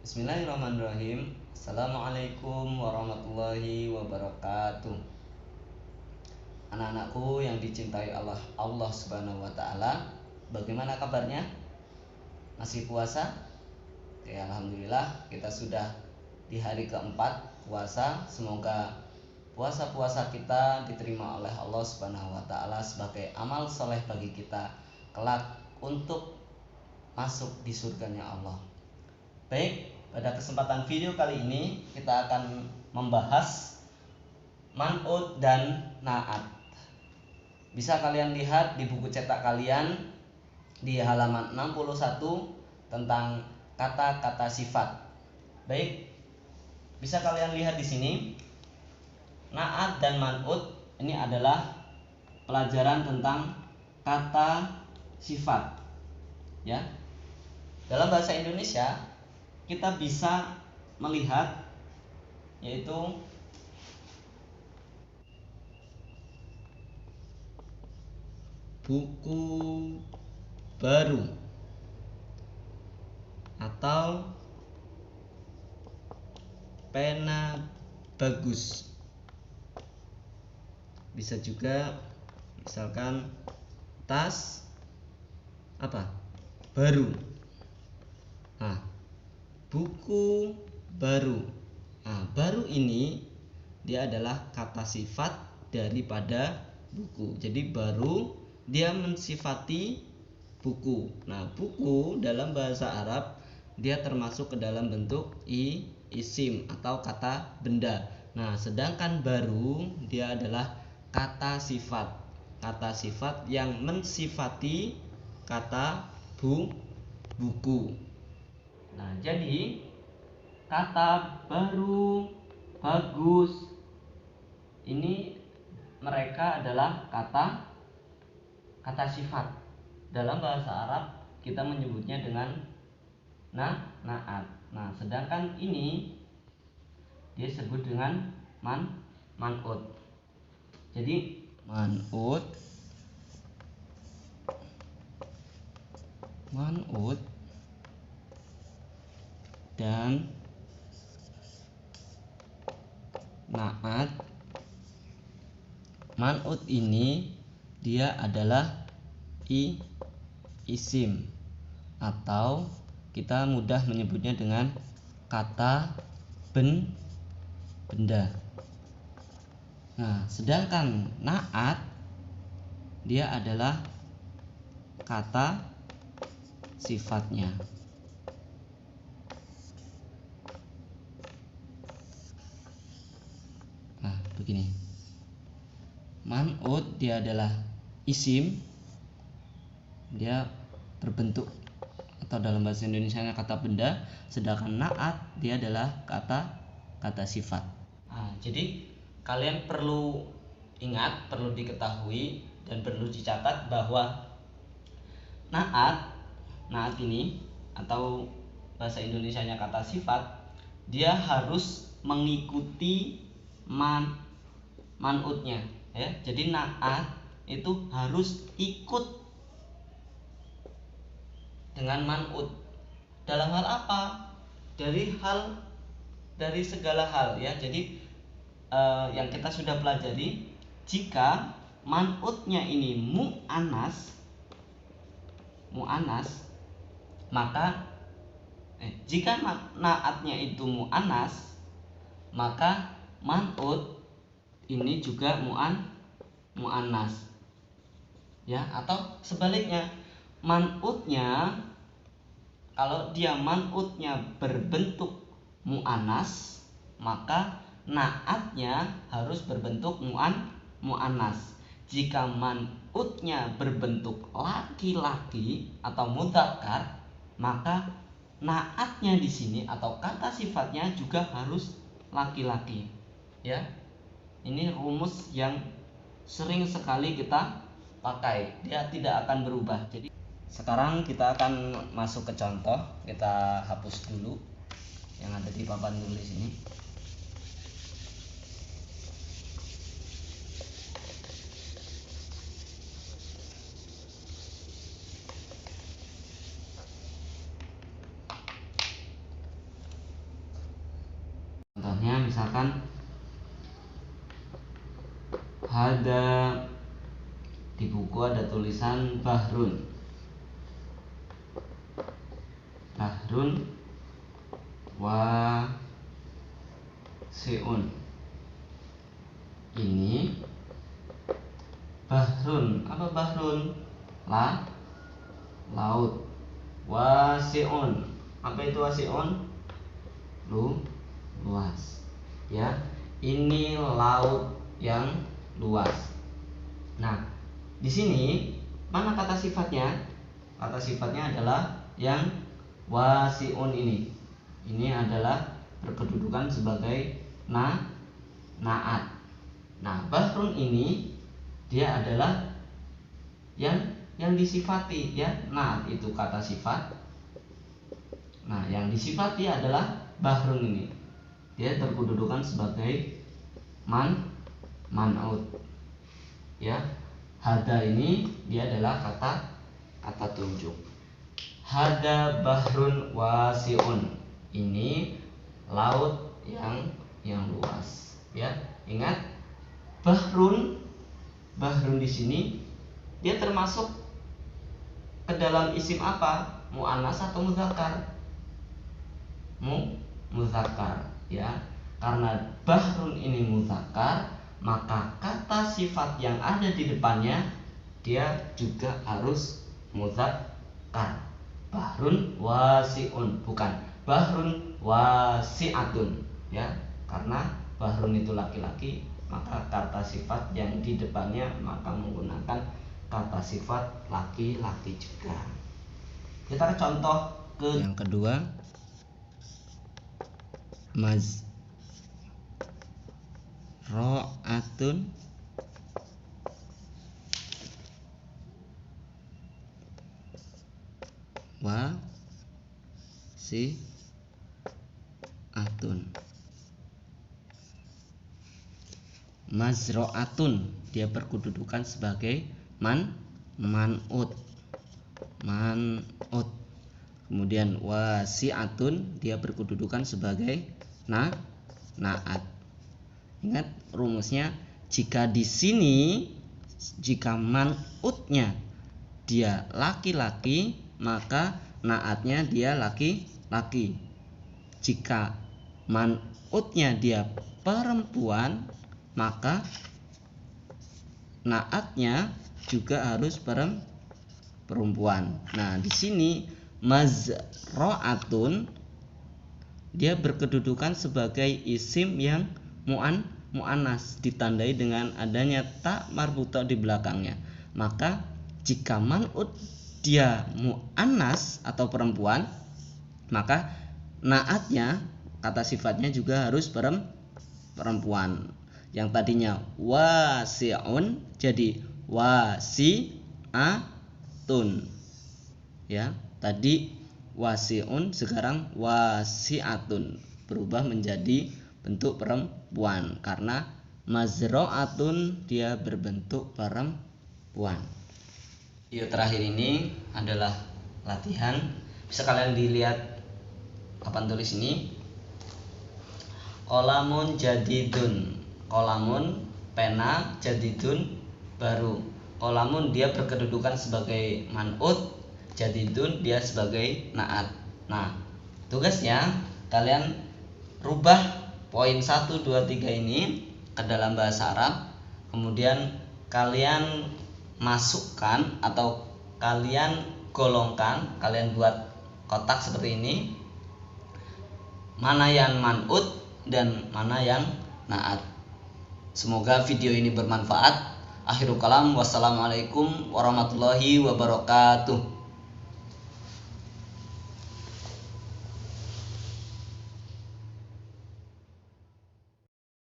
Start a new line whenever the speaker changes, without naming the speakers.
Bismillahirrahmanirrahim. Assalamualaikum warahmatullahi wabarakatuh. Anak-anakku yang dicintai Allah Subhanahu wa taala, bagaimana kabarnya? Masih puasa? Oke, alhamdulillah kita sudah di hari keempat puasa. Semoga puasa-puasa kita diterima oleh Allah Subhanahu wa taala sebagai amal soleh bagi kita kelak untuk masuk di surganya Allah. Baik, pada kesempatan video kali ini kita akan membahas man'ut dan na'at. Bisa kalian lihat di buku cetak kalian di halaman 61 tentang kata-kata sifat. Baik, bisa kalian lihat di sini. Na'at dan man'ut ini adalah pelajaran tentang kata sifat. Ya. Dalam bahasa Indonesia kita bisa melihat yaitu buku baru atau pena bagus. Bisa juga misalkan tas baru. Nah, buku baru. Nah, baru ini dia adalah kata sifat daripada buku. Jadi baru dia mensifati buku. Nah, buku dalam bahasa Arab dia termasuk ke dalam bentuk isim atau kata benda. Nah, sedangkan baru dia adalah kata sifat. Kata sifat yang mensifati kata buku. Nah, jadi kata baru, bagus ini mereka adalah kata sifat. Dalam bahasa Arab kita menyebutnya dengan na'at. Nah, sedangkan ini dia sebut dengan man'ut. Jadi man'ut dan na'at. Man'ut ini dia adalah isim atau kita mudah menyebutnya dengan kata benda. Nah, sedangkan na'at dia adalah kata sifatnya. Nah, begini. Man'ut dia adalah isim, dia berbentuk atau dalam bahasa Indonesianya kata benda, sedangkan na'at dia adalah kata sifat. Nah, jadi kalian perlu ingat, perlu diketahui dan perlu dicatat bahwa na'at ini atau bahasa Indonesianya kata sifat, dia harus mengikuti man'utnya, ya. Jadi na'at itu harus ikut dengan man'ut. Dalam hal apa? Dari segala hal, ya. Jadi yang kita sudah pelajari, jika man'utnya ini mu'annas, maka jika na'atnya itu mu'annas, maka man'ut ini juga mu'annas, ya. Atau sebaliknya, man'utnya kalau dia man'utnya berbentuk mu'annas, maka na'atnya harus berbentuk mu'annas. Jika man'utnya berbentuk laki-laki atau mudzakkar, maka na'atnya di sini atau kata sifatnya juga harus laki-laki, ya. Ini rumus yang sering sekali kita pakai, dia tidak akan berubah. Jadi sekarang kita akan masuk ke contoh. Kita hapus dulu yang ada di papan tulis ini. Ada di buku ada tulisan bahrun. Bahrun wasi'un. Ini bahrun. Apa bahrun? Laut. Wasi'un. Apa itu wasi'un? Luas. Ya, ini laut yang luas. Nah, di sini mana kata sifatnya? Kata sifatnya adalah yang wasi'un ini. Ini adalah berkedudukan sebagai naat. Nah, bahrun ini dia adalah yang disifati, ya. Naat itu kata sifat. Nah, yang disifati adalah bahrun ini. Dia berkedudukan sebagai man'ut. Ya. Hada ini dia adalah kata tunjuk. Hada bahrun wasi'un. Ini laut yang luas. Ya, ingat bahrun di sini dia termasuk ke dalam isim apa? Muannas atau mudzakkar? Mudzakkar, ya. Karena bahrun ini mudzakkar, maka kata sifat yang ada di depannya dia juga harus mudzakkar. Bahrun wasi'un, bukan bahrun wasi'atun, ya. Karena bahrun itu laki-laki, maka kata sifat yang di depannya maka menggunakan kata sifat laki-laki juga. Kita contoh ke yang kedua. Mazra'atun wasi'atun. Mazra'atun dia berkedudukan sebagai man'ut. Kemudian wasi'atun dia berkedudukan sebagai naat. Ingat rumusnya, jika di sini jika man'utnya dia laki-laki, maka naatnya dia laki-laki. Jika man'utnya dia perempuan, maka naatnya juga harus perempuan. Nah, di sini mazra'atun dia berkedudukan sebagai isim yang muannas, ditandai dengan adanya ta marbutah di belakangnya. Maka jika man'ut dia muannas atau perempuan, maka naatnya kata sifatnya juga harus perempuan. Yang tadinya wasi'un jadi wasi'atun. Ya, tadi wasi'un, sekarang wasi'atun, berubah menjadi bentuk perempuan karena mazra'atun dia berbentuk perempuan. Video terakhir ini adalah latihan. Bisa kalian dilihat papan tulis ini. Qalamun jadidun. Qalamun pena, jadidun baru. Qalamun dia berkedudukan sebagai man'ut, jadidun dia sebagai naat. Nah, tugasnya kalian rubah poin 1, 2, 3 ini ke dalam bahasa Arab. Kemudian kalian masukkan atau kalian golongkan, kalian buat kotak seperti ini. Mana yang man'ut dan mana yang naat. Semoga video ini bermanfaat. Akhirul kalam, wassalamualaikum warahmatullahi wabarakatuh.